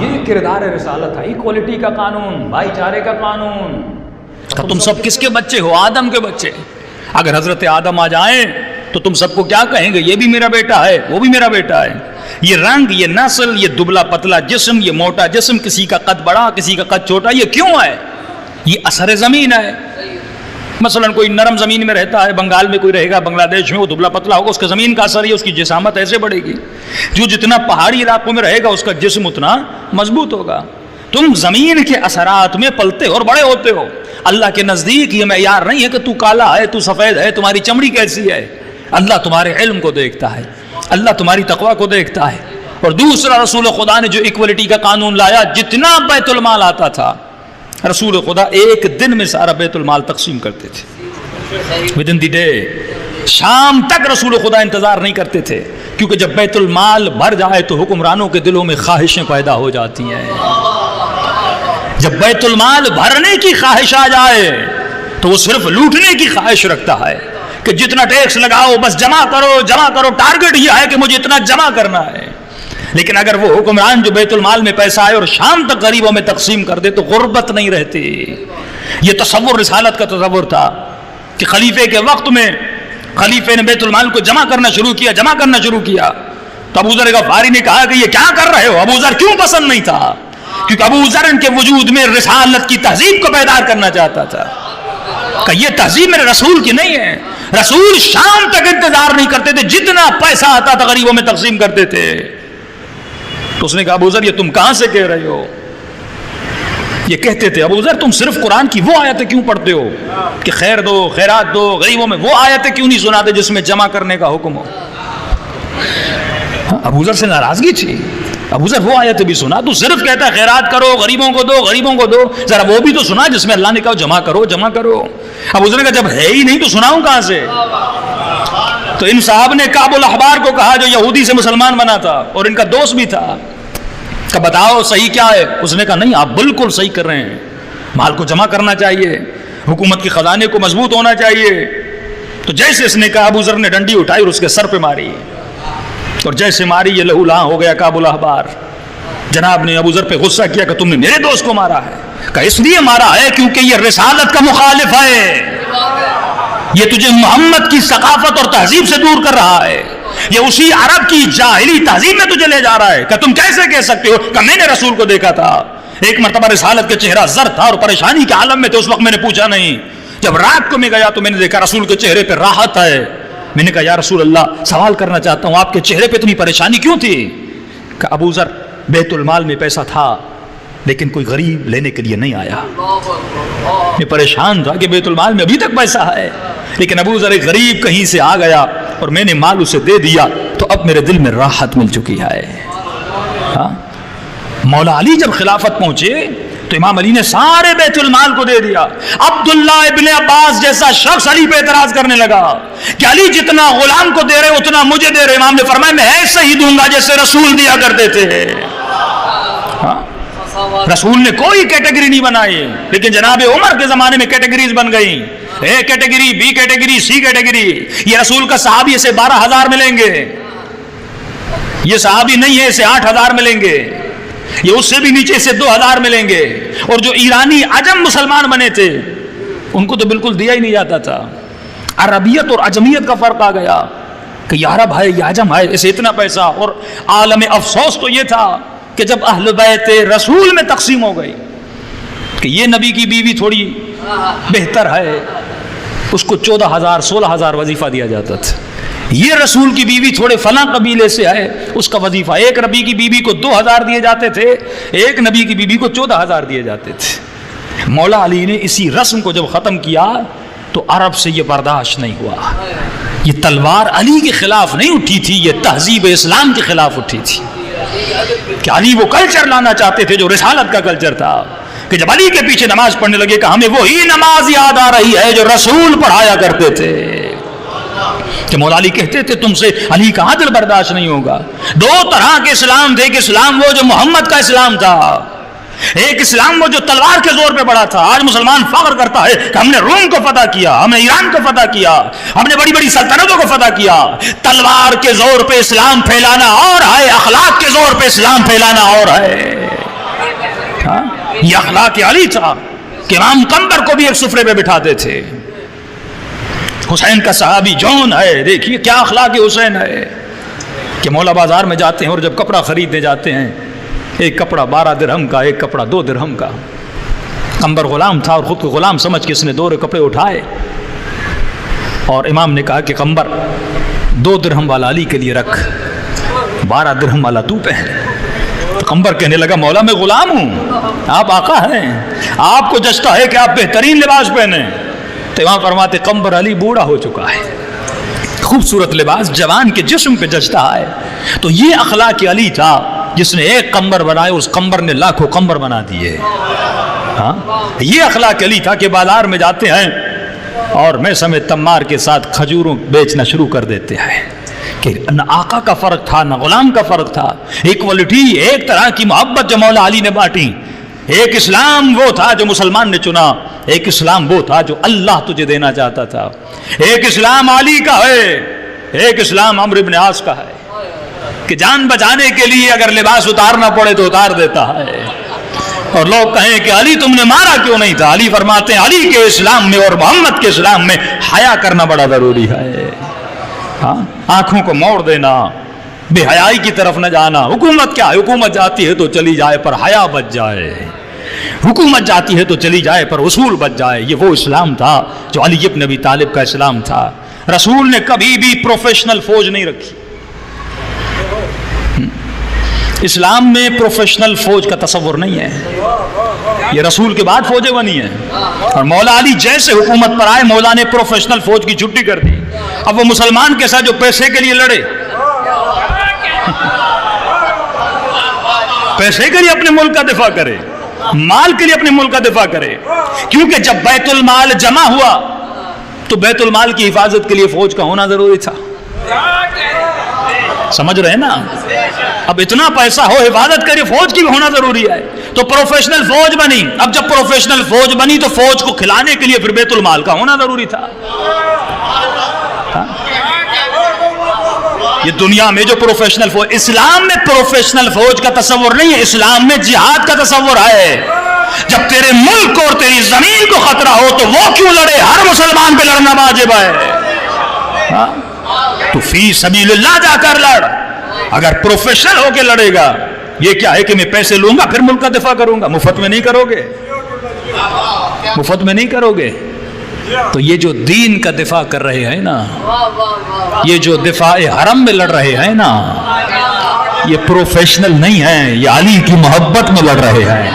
یہ کردار رسالت ہے، ایکوالٹی کا قانون، بھائی چارے کا قانون. تم سب کس کے بچے ہو؟ آدم کے بچے. اگر حضرت آدم آ جائیں تو تم سب کو کیا کہیں گے؟ یہ بھی میرا بیٹا ہے، وہ بھی میرا بیٹا ہے. یہ رنگ، یہ نسل، یہ دبلا پتلا جسم، یہ موٹا جسم، کسی کا قد بڑا کسی کا قد چھوٹا، یہ کیوں ہے؟ یہ اثر زمین ہے. مثلا کوئی نرم زمین میں رہتا ہے، بنگال میں کوئی رہے گا، بنگلہ دیش میں، وہ دبلا پتلا ہوگا، اس کا زمین کا اثر ہے، اس کی جسامت ایسے بڑھے گی. جو جتنا پہاڑی علاقوں میں رہے گا اس کا جسم اتنا مضبوط ہوگا. تم زمین کے اثرات میں پلتے ہو اور بڑے ہوتے ہو. اللہ کے نزدیک یہ معیار نہیں ہے کہ تو کالا ہے، تو سفید ہے، تمہاری چمڑی کیسی ہے. اللہ تمہارے علم کو دیکھتا ہے، اللہ تمہاری تقوی کو دیکھتا ہے. اور دوسرا، رسول خدا نے جو ایکوالٹی کا قانون لایا، جتنا بیت المال آتا تھا رسول خدا ایک دن میں سارا بیت المال تقسیم کرتے تھے. ودن دی ڈے. شام تک رسول خدا انتظار نہیں کرتے تھے، کیونکہ جب بیت المال بھر جائے تو حکمرانوں کے دلوں میں خواہشیں پیدا ہو جاتی ہیں. جب بیت المال بھرنے کی خواہش آ جائے تو وہ صرف لوٹنے کی خواہش رکھتا ہے کہ جتنا ٹیکس لگاؤ بس جمع کرو جمع کرو. ٹارگٹ یہ ہے کہ مجھے اتنا جمع کرنا ہے. لیکن اگر وہ حکمران جو بیت المال میں پیسہ آئے اور شام تک غریبوں میں تقسیم کر دے تو غربت نہیں رہتی. یہ تصور رسالت کا تصور تھا کہ خلیفے کے وقت میں خلیفے نے بیت المال کو جمع کرنا شروع کیا. تو ابو ذر غفاری نے کہا کہ یہ کیا کر رہے ہو؟ ابو ذر کیوں پسند نہیں تھا؟ کیونکہ ابو ذر ان کے وجود میں رسالت کی تہذیب کو بیدار کرنا چاہتا تھا کہ یہ تہذیب میرے رسول کی نہیں ہے. رسول شام تک انتظار نہیں کرتے تھے، جتنا پیسہ آتا تھا غریبوں میں تقسیم کرتے تھے. تو اس نے کہا ابو ذر یہ تم کہاں سے کہہ رہے ہو؟ یہ کہتے تھے ابو ذر تم صرف قرآن کی وہ آیتیں کیوں پڑھتے ہو کہ خیر دو خیرات دو غریبوں میں، وہ آیتیں کیوں نہیں سناتے جس میں جمع کرنے کا حکم ہو؟ ابو ذر سے ناراضگی تھی. ابو ذر وہ آیتیں بھی سنا، تو صرف کہتا ہے خیرات کرو، غریبوں کو دو غریبوں کو دو، ذرا وہ بھی تو سنا جس میں اللہ نے کہا جمع کرو جمع کرو. ابو ذر نے کہا جب ہے ہی نہیں تو سناؤں کہاں سے؟ تو ان صاحب نے کعب الاحبار کو کہا جو یہودی سے مسلمان بنا تھا اور ان کا دوست بھی تھا کہ بتاؤ صحیح کیا ہے؟ اس نے کہا نہیں آپ بالکل صحیح کر رہے ہیں، مال کو جمع کرنا چاہیے، حکومت کے خزانے کو مضبوط ہونا چاہیے. تو جیسے اس نے کہا ابو ذر نے ڈنڈی اٹھائی اور اس کے سر پہ ماری، اور جیسے ماری یہ لہو لہاں ہو گیا. کعب الاحبار جناب نے ابو ذر پہ غصہ کیا کہ تم نے میرے دوست کو مارا ہے. کہ اس لیے مارا ہے کیونکہ یہ رسالت کا مخالف ہے، یہ تجھے محمد کی ثقافت اور تہذیب سے دور کر رہا ہے، یہ اسی عرب کی جاہلی تہذیب میں تجھے لے جا رہا ہے. کہ تم کیسے کہہ سکتے ہو کہ میں نے رسول کو دیکھا تھا؟ ایک مرتبہ رسالت کا چہرہ زرد تھا اور پریشانی کے عالم میں تھے. اس وقت میں نے پوچھا نہیں. جب رات کو میں گیا تو میں نے دیکھا رسول کے چہرے پہ راحت ہے. میں نے کہا یا رسول اللہ سوال کرنا چاہتا ہوں آپ کے چہرے پہ اتنی پریشانی کیوں تھی؟ کہ ابو ذر بیت المال میں پیسہ تھا لیکن کوئی غریب لینے کے لیے نہیں آیا. میں پریشان تھا کہ بیت المال میں ابھی تک پیسہ ہے لیکن ابو ذر ایک غریب کہیں سے آ گیا اور میں نے مال اسے دے دیا تو اب میرے دل میں راحت مل چکی ہے. ہاں مولا علی جب خلافت پہنچے تو امام علی نے سارے بیت المال کو دے دیا. عبداللہ ابن عباس جیسا شخص علی پہ اعتراض کرنے لگا کہ علی جتنا غلام کو دے رہے اتنا مجھے دے رہے. امام نے فرمایا میں ایسے ہی دوں گا جیسے رسول دیا کرتے تھے. رسول نے کوئی کیٹیگری نہیں بنائی لیکن جناب عمر کے زمانے میں کیٹیگریز بن گئی. A category, B category, C category. یہ رسول کا صحابی اسے 12,000 ملیں گے، یہ صحابی نہیں ہے اسے 8,000 ملیں گے، یہ اس سے بھی نیچے سے 2,000 ملیں گے. اور جو ایرانی عجم مسلمان بنے تھے ان کو تو بالکل دیا ہی نہیں جاتا تھا. عربیت اور عجمیت کا فرق آ گیا کہ یہ عرب ہے یہ عجم ہے، اسے اتنا پیسہ. اور عالم افسوس تو یہ تھا کہ جب اہل بیت رسول میں تقسیم ہو گئی کہ یہ نبی کی بیوی تھوڑی بہتر ہے، اس کو 14,000 16,000 وظیفہ دیا جاتا تھا. یہ رسول کی بیوی تھوڑے فلاں قبیلے سے ہے، اس کا وظیفہ ایک نبی کی بیوی کو 2,000 دیے جاتے تھے، ایک نبی کی بیوی کو 14,000 دیے جاتے تھے. مولا علی نے اسی رسم کو جب ختم کیا تو عرب سے یہ برداشت نہیں ہوا. یہ تلوار علی کے خلاف نہیں اٹھی تھی، یہ تہذیب اسلام کے خلاف اٹھی تھی. کہ علی وہ کلچر لانا چاہتے تھے جو رسالت کا کلچر تھا کہ جب علی کے پیچھے نماز پڑھنے لگے کہ ہمیں وہی نماز یاد آ رہی ہے جو رسول پڑھایا کرتے تھے. کہ مولا علی کہتے تھے تم سے علی کا عدل برداشت نہیں ہوگا. 2 طرح کے اسلام تھے کہ اسلام وہ جو محمد کا اسلام تھا، ایک اسلام وہ جو تلوار کے زور پہ بڑھا تھا. آج مسلمان فخر کرتا ہے کہ ہم نے روم کو فتح کیا، ہم نے ایران کو فتح کیا، ہم نے بڑی بڑی سلطنتوں کو فتح کیا. تلوار کے زور پہ اسلام پھیلانا اور ہے، اخلاق کے زور پہ اسلام پھیلانا اور ہے. ہاں یہ اخلاق علی تھا کہ امام قمبر کو بھی ایک سفرے پہ بٹھاتے تھے. حسین کا صحابی جون ہے، دیکھیے کیا اخلاق حسین ہے کہ مولا بازار میں جاتے ہیں اور جب کپڑا خریدنے جاتے ہیں، ایک کپڑا 12 درہم کا، ایک کپڑا 2 درہم کا. قمبر غلام تھا اور خود کو غلام سمجھ کے اس نے 2 کپڑے اٹھائے اور امام نے کہا کہ قمبر 2 درہم والا علی کے لیے رکھ، 12 درہم والا تو پہن. قمبر کہنے لگا مولا میں غلام ہوں، آپ آقا ہیں، آپ کو جچتا ہے کہ آپ بہترین لباس پہنیں. تو امام فرماتے قمبر علی بوڑھا ہو چکا ہے، خوبصورت لباس جوان کے جسم پہ جچتا ہے. تو یہ اخلاق علی تھا جس نے ایک قمبر بنائے، اس قمبر نے لاکھوں قمبر بنا دیے. ہاں یہ اخلاق علی تھا کہ بازار میں جاتے ہیں اور میں سمیت تمار کے ساتھ کھجوروں بیچنا شروع کر دیتے ہیں کہ نہ آقا کا فرق تھا نہ غلام کا فرق تھا. ایکوالٹی، ایک طرح کی محبت جو مولا علی نے بانٹی. ایک اسلام وہ تھا جو مسلمان نے چنا، ایک اسلام وہ تھا جو اللہ تجھے دینا چاہتا تھا. ایک اسلام علی کا ہے، ایک اسلام عمرو بن عاص کا ہے کہ جان بچانے کے لیے اگر لباس اتارنا پڑے تو اتار دیتا ہے. اور لوگ کہیں کہ علی تم نے مارا کیوں نہیں تھا؟ علی فرماتے ہیں علی کے اسلام میں اور محمد کے اسلام میں حیا کرنا بڑا ضروری ہے. ہاں آنکھوں کو موڑ دینا، بے حیائی کی طرف نہ جانا. حکومت کیا ہے؟ حکومت جاتی ہے تو چلی جائے پر حیا بچ جائے، حکومت جاتی ہے تو چلی جائے پر اصول بچ جائے. یہ وہ اسلام تھا جو علی بن ابی طالب کا اسلام تھا. رسول نے کبھی بھی پروفیشنل فوج نہیں رکھی. اسلام میں پروفیشنل فوج کا تصور نہیں ہے، یہ رسول کے بعد فوجیں بنی ہیں. اور مولا علی جیسے حکومت پر آئے مولا نے پروفیشنل فوج کی چھٹی کر دی. اب وہ مسلمان کے ساتھ جو پیسے کے لیے لڑے، پیسے کے لیے اپنے ملک کا دفاع کرے، مال کے لیے اپنے ملک کا دفاع کرے. کیونکہ جب بیت المال جمع ہوا تو بیت المال کی حفاظت کے لیے فوج کا ہونا ضروری تھا. سمجھ رہے ہیں نا؟ اب اتنا پیسہ ہو حفاظت کرے، فوج کی بھی ہونا ضروری ہے. تو پروفیشنل فوج بنی. اب جب پروفیشنل فوج بنی تو فوج کو کھلانے کے لیے پھر بیت المال کا ہونا ضروری تھا. یہ دنیا میں جو پروفیشنل فوج، اسلام میں پروفیشنل فوج کا تصور نہیں ہے، اسلام میں جہاد کا تصور ہے. جب تیرے ملک اور تیری زمین کو خطرہ ہو تو وہ کیوں لڑے؟ ہر مسلمان پہ لڑنا واجب ہے. تو فی سبیل اللہ جا کر لڑ. اگر پروفیشنل ہو کے لڑے گا، یہ کیا ہے کہ میں پیسے لوں گا پھر ملک کا دفاع کروں گا، مفت میں نہیں کرو گے، مفت میں نہیں کرو گے. تو یہ جو دین کا دفاع کر رہے ہیں نا، یہ جو دفاع حرم میں لڑ رہے ہیں نا، یہ پروفیشنل نہیں ہیں، یہ علی کی محبت میں لڑ رہے ہیں.